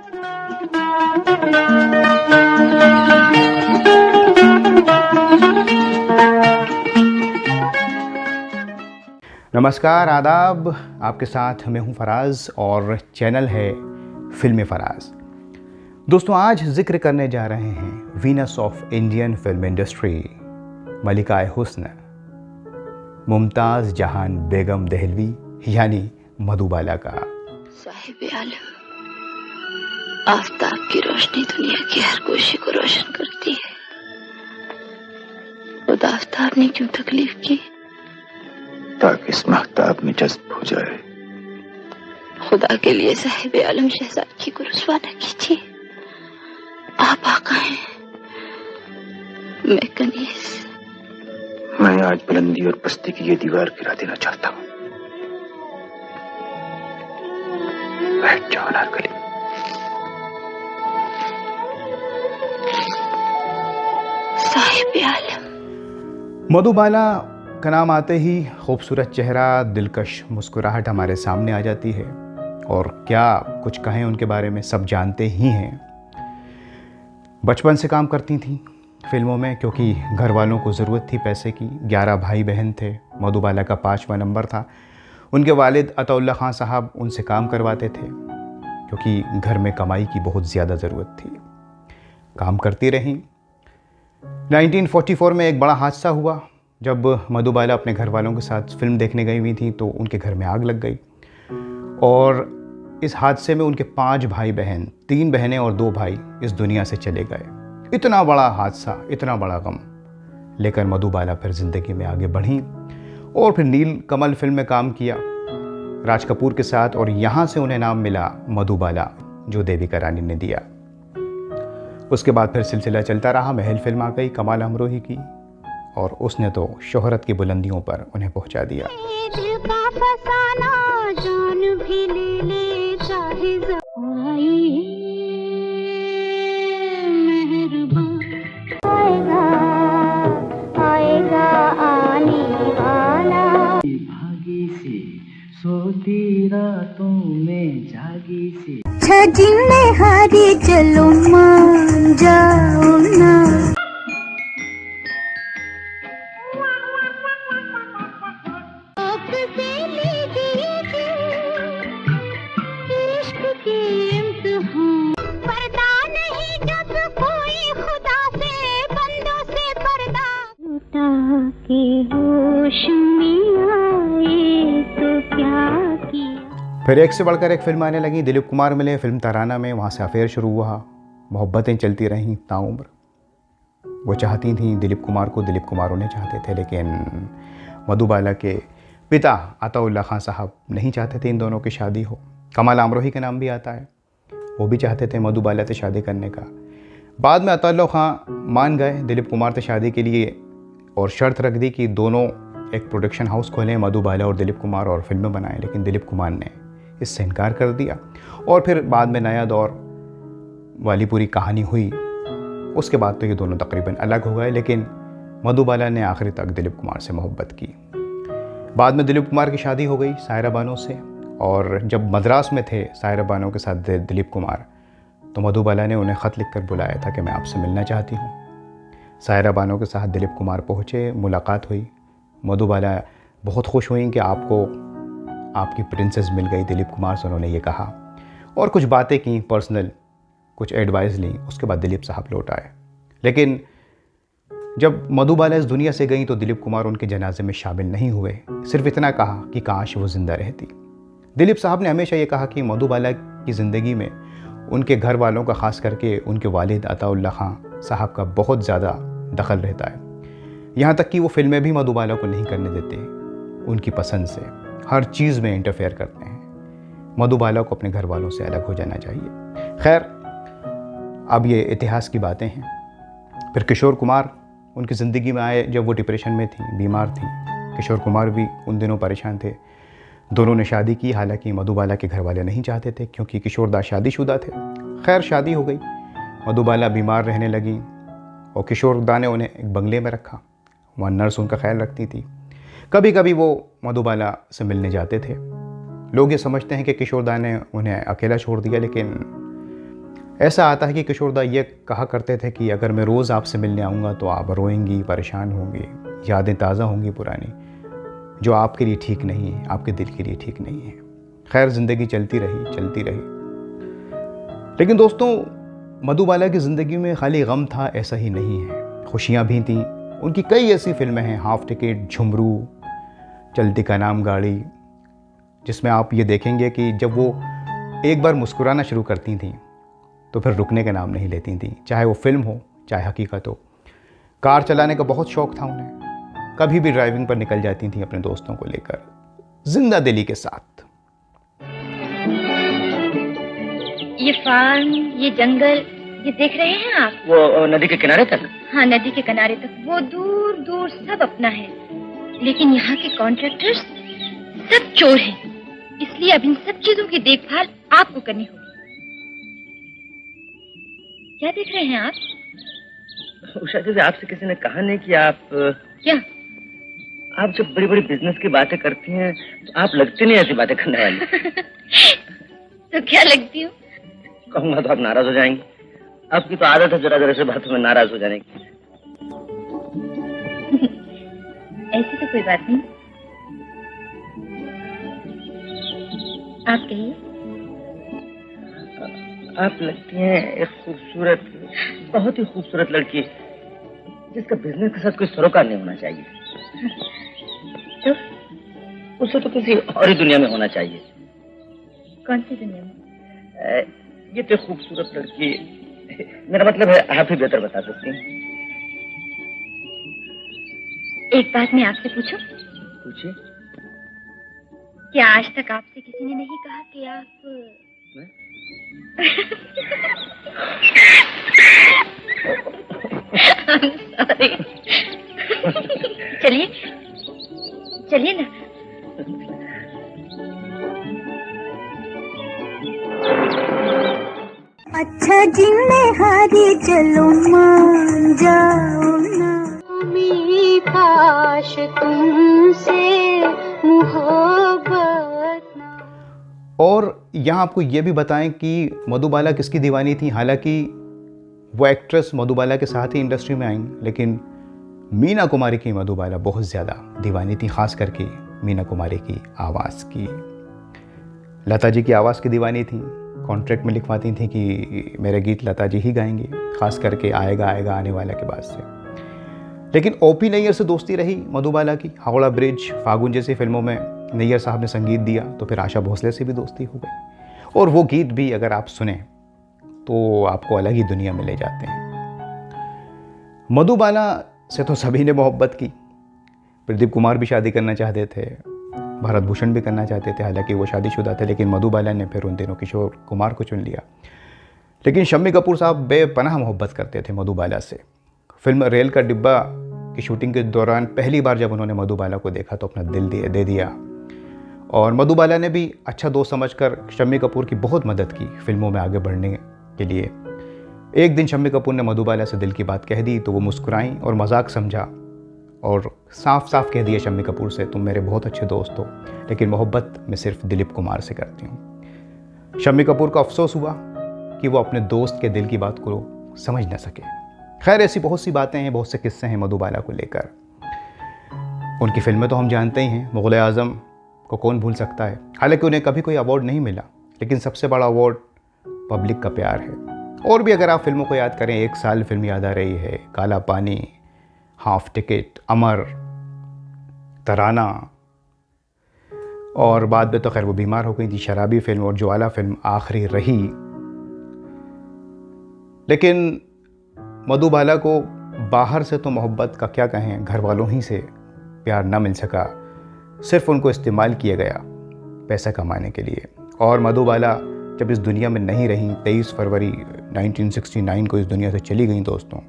नमस्कार, आदाब। आपके साथ मैं हूं फराज और चैनल है फिल्म फराज। दोस्तों, आज जिक्र करने जा रहे हैं Venus of Indian film industry, मलिकाए हुस्न, मुमताज़ जहान बेगम दहलवी यानी मधुबाला का। साहिब आलम, आफताब की रोशनी दुनिया की हर कोशिश को रोशन करती है। खुद आफताब ने क्यों तकलीफ की? ताकि इस महताब में जज्ब हो जाए। खुदा के लिए साहिब आलम शहजादगी को रुस्वा न कीजिए। आप आका हैं, मैं कनीज। मैं आज बुलंदी और पस्ती की ये दीवार गिरा देना चाहता हूँ। बैठ जाओ नारकली। साहिब आलम। मधुबाला का नाम आते ही खूबसूरत चेहरा, दिलकश मुस्कुराहट हमारे सामने आ जाती है। और क्या कुछ कहें उनके बारे में, सब जानते ही हैं। बचपन से काम करती थीं फिल्मों में, क्योंकि घर वालों को ज़रूरत थी पैसे की। 11 भाई बहन थे, मधुबाला का 5वां नंबर था। उनके वालिद अताउल्ला खान साहब उनसे काम करवाते थे, क्योंकि घर में कमाई की बहुत ज़्यादा ज़रूरत थी। काम करती रहीं। 1944 में एक बड़ा हादसा हुआ। जब मधुबाला अपने घर वालों के साथ फिल्म देखने गई हुई थी तो उनके घर में आग लग गई, और इस हादसे में उनके 5 भाई बहन, 3 बहनें और 2 भाई इस दुनिया से चले गए। इतना बड़ा हादसा, इतना बड़ा गम लेकर मधुबाला फिर ज़िंदगी में आगे बढ़ी और फिर नील कमल फिल्म में काम किया राज कपूर के साथ, और यहाँ से उन्हें नाम मिला मधुबाला, जो देविका रानी ने दिया। उसके बाद फिर सिलसिला चलता रहा। महल फिल्म आ गई कमाल अमरोही की, और उसने तो शोहरत की बुलंदियों पर उन्हें पहुंचा दिया। भागी से सोती रातों में जागी से छजिने हारी चलो मान जाओ ना। फिर एक से बढ़कर एक फिल्म आने लगी। दिलीप कुमार मिले फिल्म तराना में, वहाँ से अफेयर शुरू हुआ। मोहब्बतें चलती रहीं ताउम्र। वो चाहती थीं दिलीप कुमार को, दिलीप कुमार उन्हें चाहते थे, लेकिन मधुबाला के पिता अताउल्ला खान साहब नहीं चाहते थे इन दोनों की शादी हो। कमाल अमरोही का नाम भी आता है, वो भी चाहते थे मधुबाला से शादी करने का। बाद में अताउल्ला खान मान गए दिलीप कुमार से शादी के लिए, और शर्त रख दी कि दोनों एक प्रोडक्शन हाउस खोलें, मधुबाला और दिलीप कुमार, और फिल्में बनाएं। लेकिन दिलीप कुमार ने इससे इनकार कर दिया, और फिर बाद में नया दौर वाली पूरी कहानी हुई। उसके बाद तो ये दोनों तकरीबन अलग हो गए, लेकिन मधुबाला ने आखिरी तक दिलीप कुमार से मोहब्बत की। बाद में दिलीप कुमार की शादी हो गई सायरा बानो से, और जब मद्रास में थे सायरा बानो के साथ दिलीप कुमार, तो मधुबाला ने उन्हें ख़त लिख कर बुलाया था कि मैं आपसे मिलना चाहती हूँ। सायरा बानो के साथ दिलीप कुमार पहुँचे, मुलाकात हुई। मधुबाला बहुत खुश हुई कि आपकी प्रिंसेस मिल गई दिलीप कुमार से, उन्होंने ये कहा, और कुछ बातें की, पर्सनल कुछ एडवाइस ली। उसके बाद दिलीप साहब लौट आए। लेकिन जब मधुबाला इस दुनिया से गई तो दिलीप कुमार उनके जनाजे में शामिल नहीं हुए। सिर्फ इतना कहा कि काश वो ज़िंदा रहती। दिलीप साहब ने हमेशा ये कहा कि मधुबाला की ज़िंदगी में उनके घर वालों का, ख़ास करके उनके वालिद अताउल्ला खान साहब का बहुत ज़्यादा दखल रहता है। यहाँ तक कि वो फिल्में भी मधुबाला को नहीं करने देते, उनकी पसंद से हर चीज़ में इंटरफेयर करते हैं। मधुबाला को अपने घर वालों से अलग हो जाना चाहिए। खैर, अब ये इतिहास की बातें हैं। फिर किशोर कुमार उनकी ज़िंदगी में आए जब वो डिप्रेशन में थी, बीमार थी। किशोर कुमार भी उन दिनों परेशान थे। दोनों ने शादी की, हालांकि मधुबाला के घर वाले नहीं चाहते थे, क्योंकि किशोरदा शादीशुदा थे। खैर, शादी हो गई, मधुबाला बीमार रहने लगी, और किशोरदा ने उन्हें एक बंगले में रखा। वहाँ नर्स उनका ख्याल रखती थी। कभी कभी वो मधुबाला से मिलने जाते थे। लोग ये समझते हैं कि किशोरदा ने उन्हें अकेला छोड़ दिया, लेकिन ऐसा आता है कि किशोरदा ये कहा करते थे कि अगर मैं रोज़ आपसे मिलने आऊँगा तो आप रोएंगी, परेशान होंगी, यादें ताज़ा होंगी पुरानी, जो आपके लिए ठीक नहीं है, आपके दिल के लिए ठीक नहीं है। खैर, ज़िंदगी चलती रही। लेकिन दोस्तों, मधुबाला की ज़िंदगी में खाली गम था ऐसा ही नहीं है, खुशियाँ भी थीं। उनकी कई ऐसी फिल्में हैं, हाफ टिकट, झुमरू, चलती का नाम गाड़ी, जिसमें आप ये देखेंगे कि जब वो एक बार मुस्कुराना शुरू करती थीं तो फिर रुकने का नाम नहीं लेती थीं, चाहे वो फिल्म हो चाहे हकीकत हो। कार चलाने का बहुत शौक़ था उन्हें, कभी भी ड्राइविंग पर निकल जाती थीं अपने दोस्तों को लेकर, जिंदा दिली के साथ। ये फार्म, ये जंगल, ये देख रहे हैं आप? वो नदी के किनारे तक? हाँ, नदी के किनारे तक। वो दूर दूर सब अपना है, लेकिन यहाँ के कॉन्ट्रैक्टर्स सब चोर हैं। इसलिए अब इन सब चीजों की देखभाल आपको करनी होगी। क्या देख रहे हैं आप? उषा जी, आपसे किसी ने कहा नहीं कि आप क्या? आप जब बड़ी बड़ी बिजनेस की बातें करती हैं तो आप लगती नहीं ऐसी बातें करने वाली। तो क्या लगती हूँ? कहूँगा तो आप नाराज हो जाएंगी। आपकी तो आदत है जरा जरा से बातों में नाराज हो जाने की। ऐसी तो कोई बात नहीं। आप कहिए। आप लगती हैं एक खूबसूरत, बहुत ही खूबसूरत लड़की, जिसका बिजनेस के साथ कोई सरोकार नहीं होना चाहिए। तो उसे तो किसी और ही दुनिया में होना चाहिए। कौन सी दुनिया में? ये तो खूबसूरत लड़की, मेरा मतलब है आप ही बेहतर बता सकती हैं। एक बात मैं आपसे पूछूं? पूछिए। क्या आज तक आपसे किसी ने नहीं कहा कि आप सॉरी। चलिए चलिए ना। अच्छा जिन्ने हारी चलो मान जाओ ना, मेरी काश तुमसे मोहब्बत ना। और यहाँ आपको ये भी बताएं कि मधुबाला किसकी दीवानी थी। हालांकि वो एक्ट्रेस मधुबाला के साथ ही इंडस्ट्री में आई, लेकिन मीना कुमारी की मधुबाला बहुत ज़्यादा दीवानी थी, ख़ास करके मीना कुमारी की आवाज़ की। लता जी की आवाज़ की दीवानी थी, कॉन्ट्रैक्ट में लिखवाती थी कि मेरे गीत लता जी ही गाएंगे, ख़ास करके आएगा आएगा आने वाला के बाद से। लेकिन ओपी नैयर से दोस्ती रही मधुबाला की। हावड़ा ब्रिज, फागुन जैसी फिल्मों में नैयर साहब ने संगीत दिया, तो फिर आशा भोसले से भी दोस्ती हो गई। और वो गीत भी अगर आप सुने तो आपको अलग ही दुनिया में ले जाते हैं। मधुबाला से तो सभी ने मोहब्बत की। प्रदीप कुमार भी शादी करना चाहते थे, भरत भूषण भी करना चाहते थे, हालांकि वो शादीशुदा थे, लेकिन मधुबाला ने फिर उन दिनों किशोर कुमार को चुन लिया। लेकिन शम्मी कपूर साहब बेपनाह मोहब्बत करते थे मधुबाला से। फिल्म रेल का डिब्बा की शूटिंग के दौरान पहली बार जब उन्होंने मधुबाला को देखा तो अपना दिल दे दिया। और मधुबाला ने भी अच्छा दोस्त समझकर शम्मी कपूर की बहुत मदद की फिल्मों में आगे बढ़ने के लिए। एक दिन शम्मी कपूर ने मधुबाला से दिल की बात कह दी तो वो मुस्कुराई और मजाक समझा और साफ साफ कह दिया शम्मी कपूर से, तुम मेरे बहुत अच्छे दोस्त हो, लेकिन मोहब्बत मैं सिर्फ दिलीप कुमार से करती हूँ। शम्मी कपूर को अफसोस हुआ कि वो अपने दोस्त के दिल की बात को समझ न सके। खैर, ऐसी बहुत सी बातें हैं, बहुत से किस्से हैं मधुबाला को लेकर। उनकी फिल्में तो हम जानते ही हैं, मुग़ल आज़म को कौन भूल सकता है। हालांकि उन्हें कभी कोई अवार्ड नहीं मिला, लेकिन सबसे बड़ा अवार्ड पब्लिक का प्यार है। और भी अगर आप फिल्मों को याद करें, एक साल फिल्म याद आ रही है, काला पानी, हाफ टिकट, अमर, तराना, और बाद में तो खैर वो बीमार हो गई थी, शराबी फिल्म, और ज्वाला फिल्म आखिरी रही। लेकिन मधुबाला को बाहर से तो मोहब्बत का क्या कहें, घर वालों ही से प्यार ना मिल सका, सिर्फ उनको इस्तेमाल किया गया पैसा कमाने के लिए। और मधुबाला जब इस दुनिया में नहीं रही, 23 फरवरी 1969 को इस दुनिया से चली गई दोस्तों,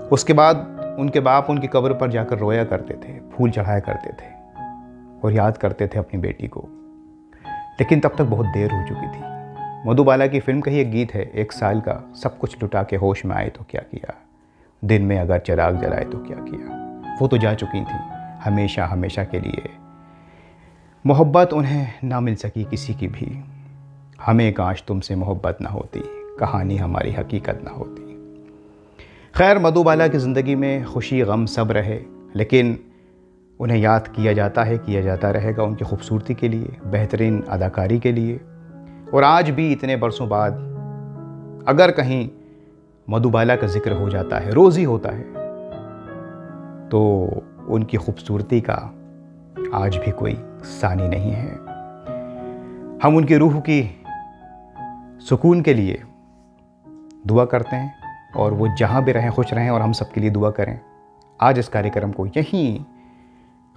उसके बाद उनके बाप उनकी कब्र पर जाकर रोया करते थे, फूल चढ़ाया करते थे और याद करते थे अपनी बेटी को। लेकिन तब तक बहुत देर हो चुकी थी। मधुबाला की फिल्म का ही एक गीत है, एक साल का, सब कुछ लुटा के होश में आए तो क्या किया, दिन में अगर चिराग जलाए तो क्या किया। वो तो जा चुकी थी हमेशा हमेशा के लिए। मोहब्बत उन्हें ना मिल सकी किसी की भी, हमें काश तुमसे मोहब्बत ना होती, कहानी हमारी हकीकत ना होती। खैर, मधुबाला की ज़िंदगी में खुशी गम सब रहे, लेकिन उन्हें याद किया जाता है, किया जाता रहेगा उनकी खूबसूरती के लिए, बेहतरीन अदाकारी के लिए। और आज भी इतने बरसों बाद अगर कहीं मधुबाला का जिक्र हो जाता है, रोज़ ही होता है, तो उनकी खूबसूरती का आज भी कोई सानी नहीं है। हम उनकी रूह की सुकून के लिए दुआ करते हैं और वो जहाँ भी रहें खुश रहें, और हम सब के लिए दुआ करें। आज इस कार्यक्रम को यहीं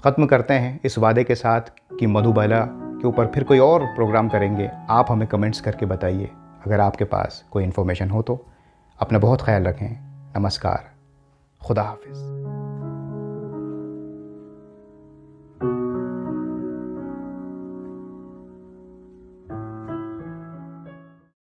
ख़त्म करते हैं इस वादे के साथ कि मधुबाला के ऊपर फिर कोई और प्रोग्राम करेंगे। आप हमें कमेंट्स करके बताइए अगर आपके पास कोई इन्फॉर्मेशन हो तो। अपना बहुत ख्याल रखें। नमस्कार, खुदा हाफिज़।